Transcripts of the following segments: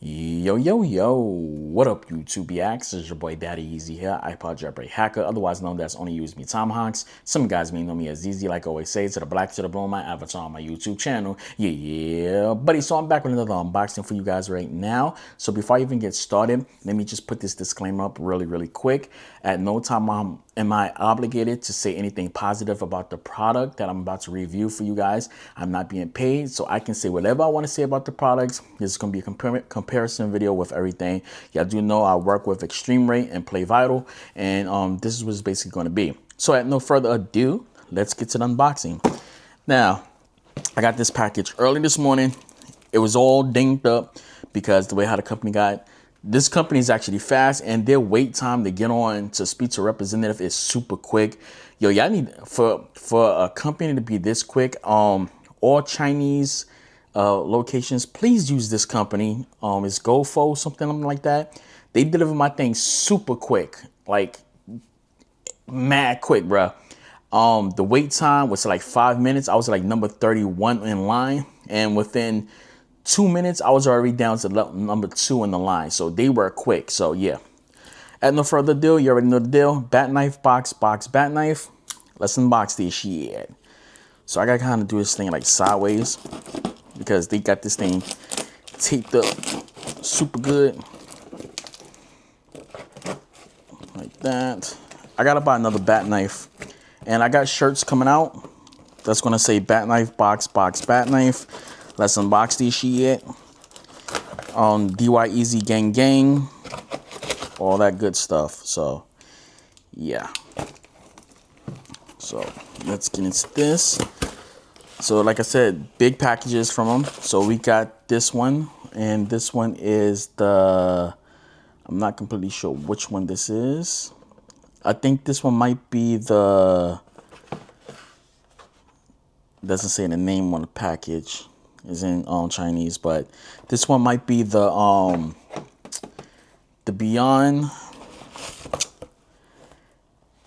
Yo, yo, yo, what up, YouTube BX? It's your boy Daddy Easy here, iPod jailbreak hacker, otherwise known as Only Use Me Tomahawks. Some guys may know me as Easy, like I always say, to the black to the blue, my avatar on my YouTube channel. Yeah, buddy, so I'm back with another unboxing for you guys right now. So before I even get started, let me just put this disclaimer up really quick. At no time am I obligated to say anything positive about the product that I'm about to review for you guys. I'm not being paid, so I can say whatever I want to say about the products. This is going to be a comparison video with everything. Y'all do know I work with eXtremeRate and PlayVital, and this is what it's basically going to be. So at no further ado, let's get to the unboxing. Now, I got this package early this morning. It was all dinged up because the way how the company got. This company is actually fast, and their wait time to get on to speak to a representative is super quick. Yo, y'all need for a company to be this quick. All Chinese locations, please use this company. It's GoFo, something like that. They deliver my thing super quick, like mad quick, bro. The wait time was like 5 minutes. I was like number 31 in line, and within 2 minutes, I was already down to number 2 in the line. So they were quick. So yeah. At no further ado, you already know the deal. Bat knife, box, bat knife. Let's unbox this shit. So I gotta kind of do this thing like sideways because they got this thing taped up super good. Like that. I gotta buy another bat knife. And I got shirts coming out that's gonna say bat knife, box, bat knife. Let's unbox this shit. DY Easy gang, all that good stuff. So yeah. So let's get into this. So like I said, big packages from them. So we got this one, and this one is I'm not completely sure which one this is. I think this one might be doesn't say the name on the package. Is in Chinese, but this one might be the Beyond.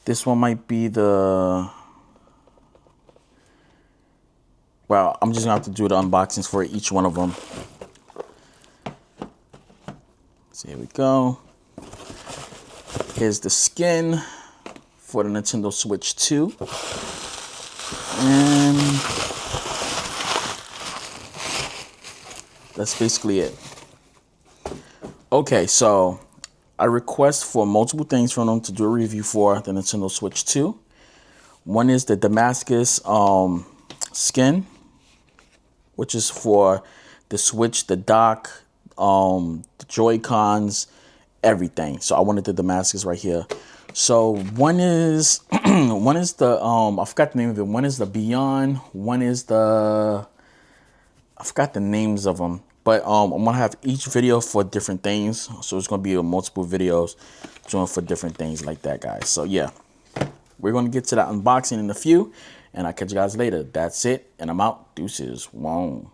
This one might be the. Well, I'm just gonna have to do the unboxings for each one of them. So here we go. Here's the skin for the Nintendo Switch 2, and that's basically it. Okay, so I request for multiple things from them to do a review for the Nintendo Switch 2. One is the Damascus skin, which is for the Switch, the dock, the Joy-Cons, everything. So I wanted the Damascus right here. So one is one is the I forgot the name of it. One is the Beyond. One is the I forgot the names of them, but I'm gonna have each video for different things. So it's gonna be multiple videos doing for different things like that, guys. So yeah, we're gonna get to that unboxing in a few, and I'll catch you guys later. That's it, and I'm out. Deuces. Wow.